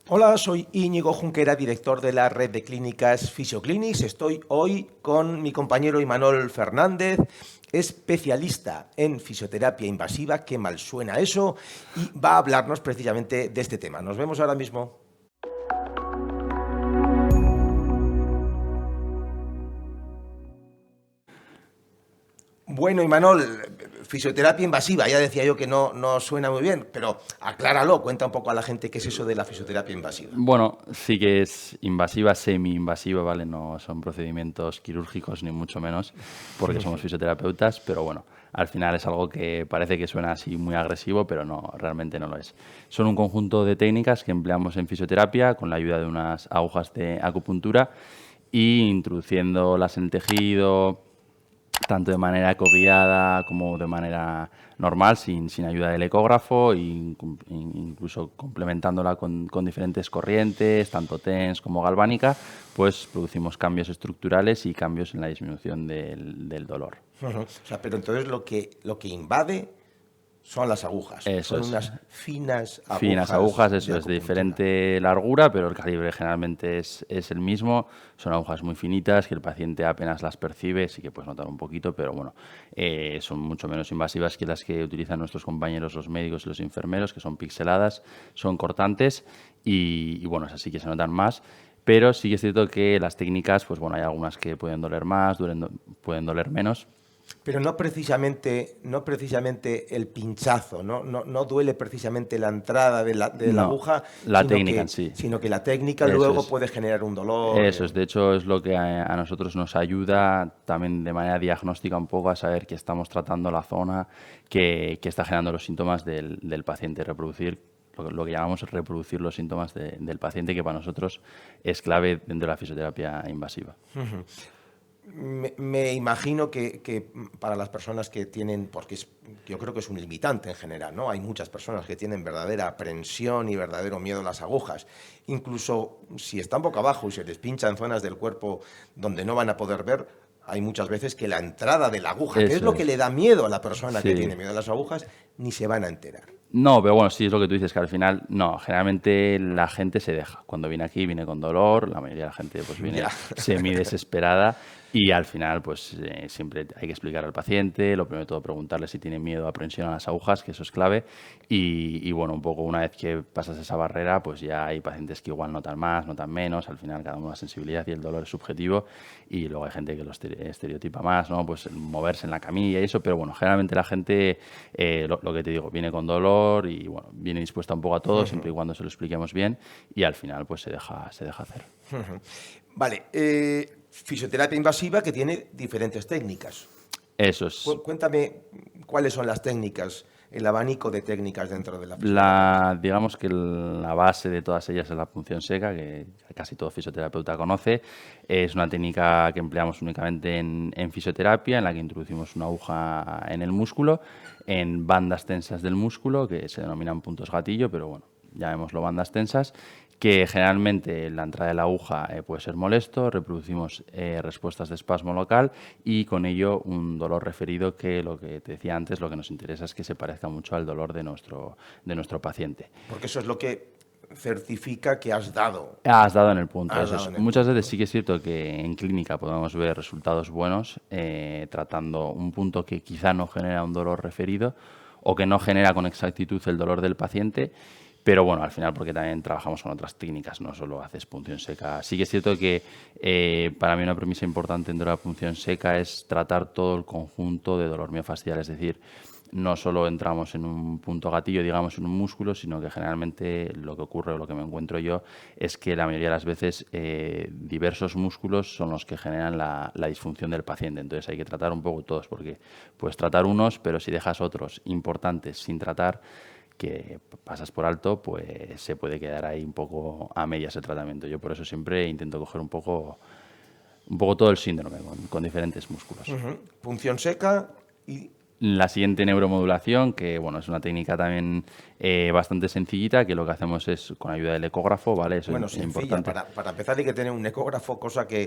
Hola, soy Íñigo Junquera, director de la red de clínicas Fisioclinics. Estoy hoy con mi compañero Imanol Fernández, especialista en fisioterapia invasiva, qué mal suena eso, y va a hablarnos precisamente de este tema. Nos vemos ahora mismo. Bueno, Imanol, fisioterapia invasiva, ya decía yo que no suena muy bien, pero acláralo, cuenta un poco a la gente qué es eso de la fisioterapia invasiva. Bueno, sí que es invasiva, semi-invasiva, ¿vale? No son procedimientos quirúrgicos ni mucho menos, porque somos fisioterapeutas, pero bueno, al final es algo que parece que suena así muy agresivo, pero no, realmente no lo es. Son un conjunto de técnicas que empleamos en fisioterapia con la ayuda de unas agujas de acupuntura y introduciéndolas en el tejido, tanto de manera ecoguiada como de manera normal, sin ayuda del ecógrafo, e incluso complementándola con diferentes corrientes, tanto TENS como galvánica, pues producimos cambios estructurales y cambios en la disminución del dolor. O sea, pero entonces lo que invade son las agujas, Eso son es. unas finas Finas agujas agujas, de eso es, de acupuntura. diferente largura, pero el calibre generalmente es el mismo. Son agujas muy finitas que el paciente apenas las percibe, sí que puedes notar un poquito, pero bueno, son mucho menos invasivas que las que utilizan nuestros compañeros, los médicos y los enfermeros, que son pixeladas, son cortantes y bueno, esas sí que se notan más. Pero sí que es cierto que las técnicas, pues bueno, hay algunas que pueden doler más, pueden doler menos. Pero no precisamente el pinchazo, no duele precisamente la entrada de la No, aguja, la sino técnica en que, sí. sino que la técnica Eso luego es. puede generar un dolor. Eso es, de hecho es lo que a nosotros nos ayuda también de manera diagnóstica un poco a saber que estamos tratando la zona que está generando los síntomas del paciente, reproducir lo que llamamos reproducir los síntomas del paciente, que para nosotros es clave dentro de la fisioterapia invasiva. Me imagino que para las personas que tienen, porque yo creo que es un limitante en general, ¿no? Hay muchas personas que tienen verdadera aprensión y verdadero miedo a las agujas. Incluso si están boca abajo y se les pincha en zonas del cuerpo donde no van a poder ver, hay muchas veces que la entrada de la aguja, que es Eso lo que es, le da miedo a la persona que sí. tiene miedo a las agujas, ni se van a enterar. No, pero bueno, sí es lo que tú dices, que al final, no, generalmente la gente se deja. Cuando viene aquí, viene con dolor, la mayoría de la gente pues Ya. viene semi desesperada y al final pues siempre hay que explicar al paciente, lo primero de todo preguntarle si tiene miedo o aprensión a las agujas, que eso es clave, y bueno, un poco una vez que pasas esa barrera, pues ya hay pacientes que igual notan más, notan menos, al final cada uno la sensibilidad y el dolor es subjetivo y luego hay gente que lo estereotipa más, ¿no? Pues moverse en la camilla y eso, pero bueno, generalmente la gente, lo que te digo, viene con dolor y bueno, viene dispuesta un poco a todo, siempre y cuando se lo expliquemos bien y al final pues se deja hacer. Vale, fisioterapia invasiva que tiene diferentes técnicas. Eso es. Cuéntame cuáles son las técnicas, el abanico de técnicas dentro de la fisioterapia. Digamos que la base de todas ellas es la punción seca, que casi todo fisioterapeuta conoce. Es una técnica que empleamos únicamente en fisioterapia, en la que introducimos una aguja en el músculo, en bandas tensas del músculo, que se denominan puntos gatillo, pero bueno, llamémoslo bandas tensas, que generalmente la entrada de la aguja puede ser molesto, reproducimos respuestas de espasmo local y con ello un dolor referido que, lo que te decía antes, lo que nos interesa es que se parezca mucho al dolor de nuestro paciente. Porque eso es lo que certifica que has dado. Has dado en el punto, Has eso dado es. en el Muchas punto, veces ¿no? sí que es cierto que en clínica podemos ver resultados buenos tratando un punto que quizá no genera un dolor referido o que no genera con exactitud el dolor del paciente, pero bueno, al final porque también trabajamos con otras técnicas, no solo haces punción seca. Sí que es cierto que para mí una premisa importante dentro de la punción seca es tratar todo el conjunto de dolor miofascial, es decir, no solo entramos en un punto gatillo, digamos, en un músculo, sino que generalmente lo que ocurre o lo que me encuentro yo es que la mayoría de las veces diversos músculos son los que generan la disfunción del paciente. Entonces hay que tratar un poco todos, porque puedes tratar unos, pero si dejas otros importantes sin tratar, que pasas por alto, pues se puede quedar ahí un poco a medias el tratamiento. Yo por eso siempre intento coger un poco todo el síndrome con diferentes músculos. Punción seca y La siguiente neuromodulación, que bueno, es una técnica también bastante sencillita, que lo que hacemos es con ayuda del ecógrafo, ¿vale? Eso Bueno, es sencilla. importante. Para empezar hay que tener un ecógrafo,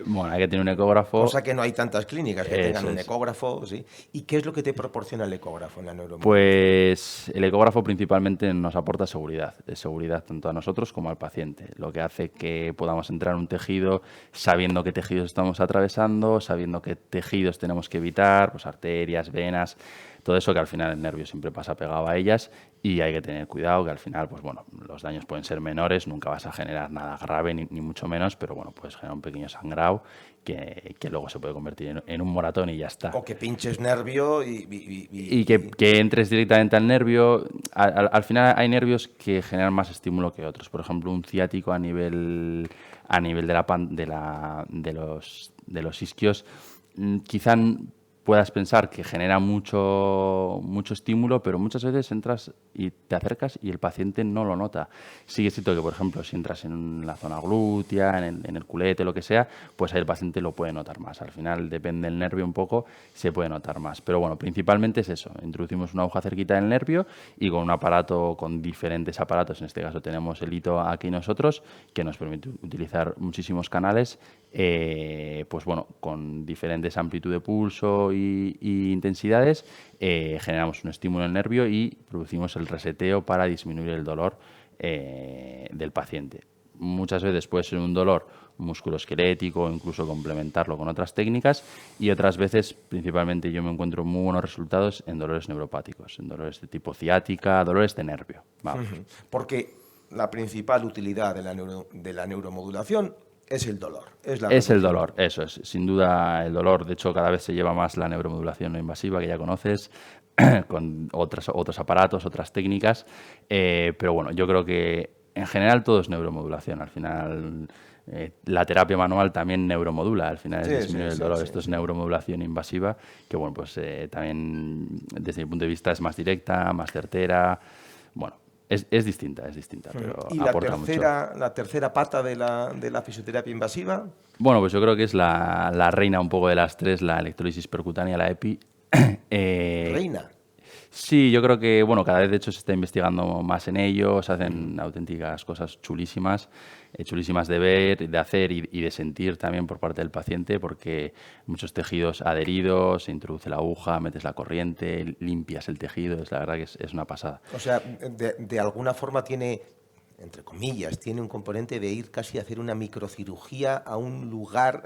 Bueno, hay que tener un ecógrafo, cosa que no hay tantas clínicas que tengan eso un es. ecógrafo, ¿sí? ¿Y qué es lo que te proporciona el ecógrafo en la neuromodulación? Pues el ecógrafo principalmente nos aporta seguridad, es seguridad tanto a nosotros como al paciente, lo que hace que podamos entrar en un tejido sabiendo qué tejidos estamos atravesando, sabiendo qué tejidos tenemos que evitar, pues arterias, venas, todo eso que al final el nervio siempre pasa pegado a ellas y hay que tener cuidado que al final, pues bueno, los daños pueden ser menores, nunca vas a generar nada grave ni mucho menos, pero bueno, puedes generar un pequeño sangrado que luego se puede convertir en un moratón y ya está. O que pinches nervio Y que entres directamente al nervio. Al final hay nervios que generan más estímulo que otros. Por ejemplo, un ciático a nivel de los isquios, quizá puedas pensar que genera mucho estímulo, pero muchas veces entras y te acercas y el paciente no lo nota. Sí que es cierto que, por ejemplo, si entras en la zona glútea, en el culete, lo que sea, pues ahí el paciente lo puede notar más. Al final, depende del nervio un poco, se puede notar más. Pero bueno, principalmente es eso. Introducimos una aguja cerquita del nervio y con un aparato, con diferentes aparatos, en este caso tenemos el hito aquí nosotros, que nos permite utilizar muchísimos canales, pues bueno, con diferentes amplitud de pulso y intensidades, generamos un estímulo en el nervio y producimos el reseteo para disminuir el dolor del paciente. Muchas veces puede ser un dolor musculoesquelético o incluso complementarlo con otras técnicas y otras veces, principalmente yo me encuentro muy buenos resultados en dolores neuropáticos, en dolores de tipo ciática, dolores de nervio. Vamos. Porque la principal utilidad de la neuromodulación es el dolor, es la Es el reducción. dolor, eso es, sin duda el dolor. De hecho, cada vez se lleva más la neuromodulación no invasiva, que ya conoces, con otros aparatos, otras técnicas. Pero bueno, yo creo que en general todo es neuromodulación. Al final, la terapia manual también neuromodula, al final es Sí, disminuir sí, el sí, dolor. sí, Esto es sí. neuromodulación invasiva, que bueno, pues también desde mi punto de vista es más directa, más certera. Bueno, es distinta, pero Y aporta mucho. la tercera pata de la fisioterapia invasiva, Bueno, pues yo creo que es la reina un poco de las tres, la electrólisis percutánea, la EPI. Eh, reina. sí, yo creo que, bueno, cada vez de hecho se está investigando más en ello, se hacen auténticas cosas chulísimas de ver, de hacer y de sentir también por parte del paciente, porque muchos tejidos adheridos, se introduce la aguja, metes la corriente, limpias el tejido, es la verdad que es una pasada. O sea, de alguna forma tiene, entre comillas, tiene un componente de ir casi a hacer una microcirugía a un lugar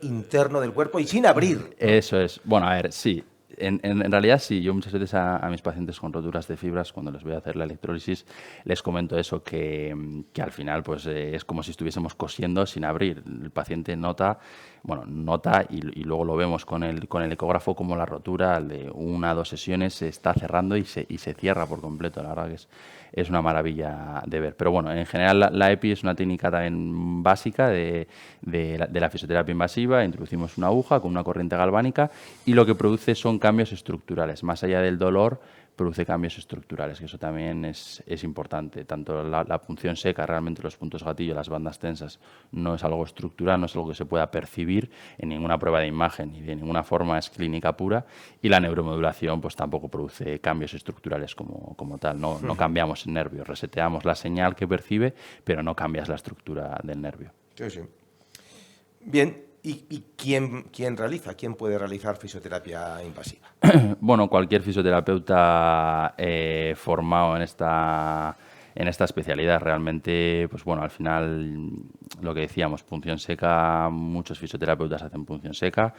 interno del cuerpo y sin abrir, ¿no? Eso es. Bueno, a ver, sí. En realidad sí, yo muchas veces a mis pacientes con roturas de fibras, cuando les voy a hacer la electrólisis, les comento eso, que al final pues es como si estuviésemos cosiendo sin abrir. El paciente nota y luego lo vemos con el ecógrafo como la rotura de 1 o 2 sesiones se está cerrando y se cierra por completo. La verdad que es una maravilla de ver. Pero bueno, en general la EPI es una técnica también básica de la fisioterapia invasiva. Introducimos una aguja con una corriente galvánica y lo que produce son cambios estructurales. Más allá del dolor, produce cambios estructurales, que eso también es importante. Tanto la punción seca, realmente los puntos gatillo, las bandas tensas, no es algo estructural, no es algo que se pueda percibir en ninguna prueba de imagen y de ninguna forma es clínica pura. Y la neuromodulación pues tampoco produce cambios estructurales como tal. No cambiamos el nervio, reseteamos la señal que percibe, pero no cambias la estructura del nervio. Sí, sí. Bien, ¿y quién realiza? ¿Quién puede realizar fisioterapia invasiva? Bueno, cualquier fisioterapeuta formado en esta especialidad, realmente, pues bueno, al final, lo que decíamos, punción seca, muchos fisioterapeutas hacen punción seca.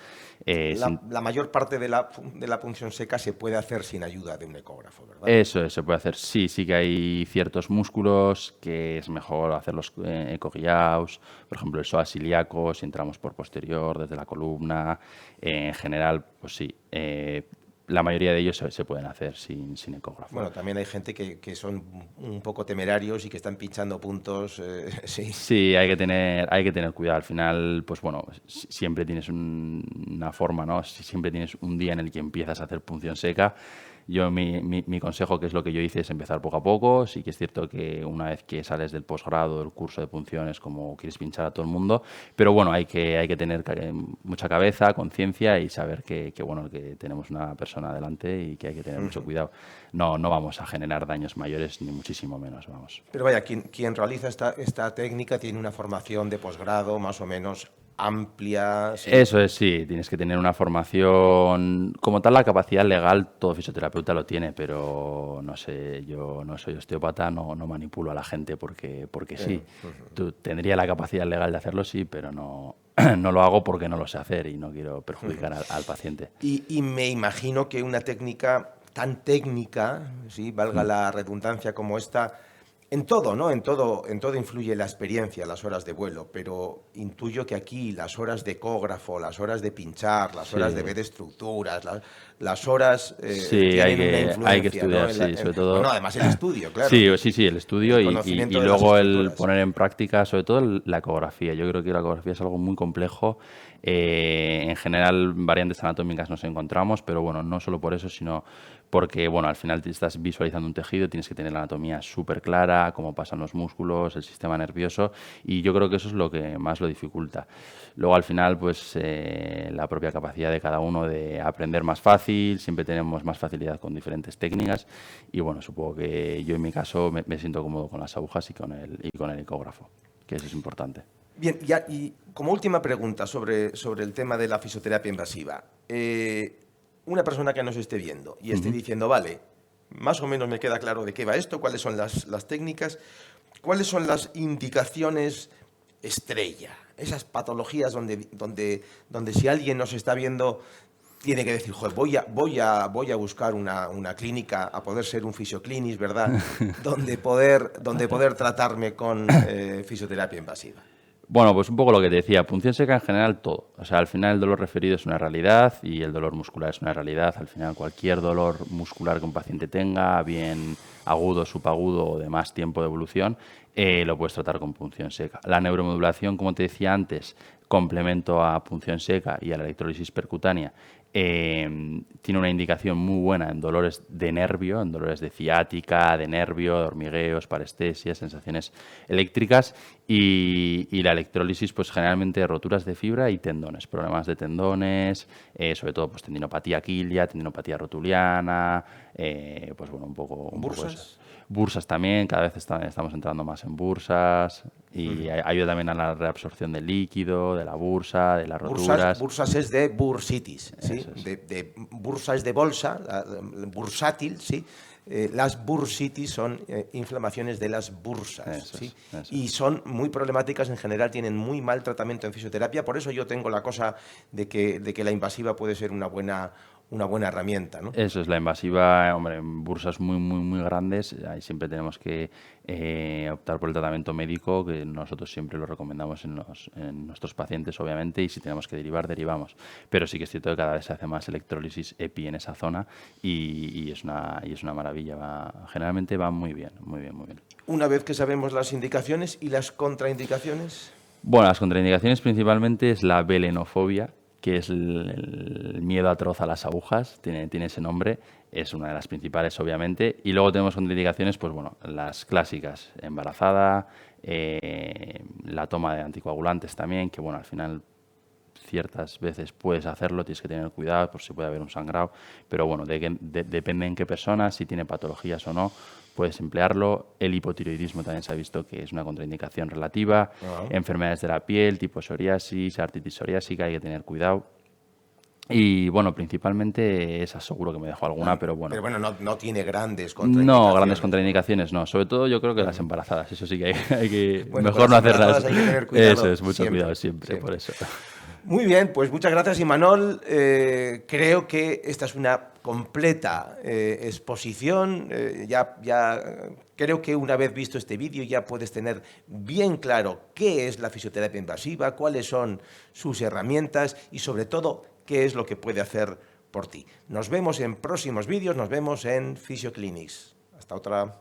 La mayor parte de la punción seca se puede hacer sin ayuda de un ecógrafo, ¿verdad? Se puede hacer. Sí, sí que hay ciertos músculos que es mejor hacerlos ecoguiados, por ejemplo, el psoas ilíaco, si entramos por posterior, desde la columna. En general, pues sí, la mayoría de ellos se pueden hacer sin ecógrafo. Bueno, también hay gente que son un poco temerarios y que están pinchando puntos, sí. Sí, hay que tener cuidado. Al final, pues bueno, siempre tienes una forma, ¿no? Siempre tienes un día en el que empiezas a hacer punción seca. Yo mi consejo, que es lo que yo hice, es empezar poco a poco. Sí que es cierto que una vez que sales del posgrado, del curso de punciones, como quieres pinchar a todo el mundo, pero bueno, hay que tener mucha cabeza, conciencia y saber bueno, que tenemos una persona delante y que hay que tener mucho cuidado. No vamos a generar daños mayores, ni muchísimo menos, vamos. Pero vaya, quien realiza esta técnica tiene una formación de posgrado más o menos amplia. ¿Sí? Eso es, sí, tienes que tener una formación. Como tal, la capacidad legal, todo fisioterapeuta lo tiene, pero no sé, yo no soy osteópata, no manipulo a la gente porque sí. Tú tendría la capacidad legal de hacerlo, sí, pero no, no lo hago porque no lo sé hacer y no quiero perjudicar al paciente. Y me imagino que una técnica tan técnica, ¿sí? Valga la redundancia, como esta, en todo, ¿no? En todo influye la experiencia, las horas de vuelo, pero intuyo que aquí las horas de ecógrafo, las horas de pinchar, las horas de ver estructuras, las horas Sí, tienen una influencia, hay que estudiar, ¿no? sí, sobre todo. Bueno, además el estudio, claro. Sí, el estudio El y conocimiento de luego las el estructuras. poner en práctica, sobre todo la ecografía. Yo creo que la ecografía es algo muy complejo. En general, variantes anatómicas nos encontramos, pero bueno, no solo por eso, sino porque, bueno, al final te estás visualizando un tejido, tienes que tener la anatomía súper clara, cómo pasan los músculos, el sistema nervioso, y yo creo que eso es lo que más lo dificulta. Luego, al final, pues la propia capacidad de cada uno de aprender más fácil, siempre tenemos más facilidad con diferentes técnicas, y bueno, supongo que yo en mi caso me siento cómodo con las agujas y con el ecógrafo, que eso es importante. Bien, y como última pregunta sobre el tema de la fisioterapia invasiva. Una persona que nos esté viendo y esté diciendo, vale, más o menos me queda claro de qué va esto, cuáles son las técnicas, cuáles son las indicaciones estrella, esas patologías donde si alguien nos está viendo tiene que decir, joder, voy a buscar una clínica, a poder ser un fisioclinis, ¿verdad? donde poder tratarme con fisioterapia invasiva. Bueno, pues un poco lo que te decía, punción seca en general todo. O sea, al final el dolor referido es una realidad y el dolor muscular es una realidad. Al final cualquier dolor muscular que un paciente tenga, bien agudo, subagudo o de más tiempo de evolución, lo puedes tratar con punción seca. La neuromodulación, como te decía antes, complemento a punción seca y a la electrólisis percutánea, tiene una indicación muy buena en dolores de nervio, en dolores de ciática, de nervio, de hormigueos, parestesias, sensaciones eléctricas y la electrólisis, pues generalmente roturas de fibra y tendones, problemas de tendones, sobre todo pues tendinopatía quilia, tendinopatía rotuliana, pues bueno, un poco ¿Bursas? eso. Bursas también, cada vez estamos entrando más en bursas y ayuda también a la reabsorción del líquido, de la bursa, de las roturas. Bursas es de bursitis, ¿sí? Eso es. De bursa es de bolsa, bursátil, ¿sí? Las bursitis son inflamaciones de las bursas, Eso ¿sí? es. Y son muy problemáticas, en general tienen muy mal tratamiento en fisioterapia, por eso yo tengo la cosa de que la invasiva puede ser una buena herramienta, ¿no? Eso es, la invasiva, hombre, en bursas muy grandes, ahí siempre tenemos que optar por el tratamiento médico, que nosotros siempre lo recomendamos en nuestros pacientes, obviamente, y si tenemos que derivar, derivamos. Pero sí que es cierto que cada vez se hace más electrólisis EPI en esa zona y es una maravilla. Generalmente va muy bien. Una vez que sabemos las indicaciones y las contraindicaciones. Bueno, las contraindicaciones principalmente es la belenofobia, que es el miedo atroz a las agujas, tiene ese nombre, es una de las principales, obviamente. Y luego tenemos contraindicaciones, pues bueno, las clásicas, embarazada, la toma de anticoagulantes también, que bueno, al final ciertas veces puedes hacerlo, tienes que tener cuidado por si puede haber un sangrado, pero bueno, depende en qué persona, si tiene patologías o no, puedes emplearlo. El hipotiroidismo también se ha visto que es una contraindicación relativa. Enfermedades de la piel, tipo psoriasis, artritis psoriásica, hay que tener cuidado. Y bueno, principalmente esa, seguro que me dejo alguna, pero bueno. Pero bueno, no tiene grandes contraindicaciones. No, grandes contraindicaciones no. Sobre todo yo creo que las embarazadas. Eso sí que hay que Bueno, mejor con no las hacerlas. embarazadas hay que tener cuidado Eso es, mucho siempre, cuidado siempre, siempre. por eso. Muy bien, pues muchas gracias, Imanol. Creo que esta es una completa exposición. Ya creo que una vez visto este vídeo ya puedes tener bien claro qué es la fisioterapia invasiva, cuáles son sus herramientas y sobre todo qué es lo que puede hacer por ti. Nos vemos en próximos vídeos, nos vemos en Fisioclinics. Hasta otra.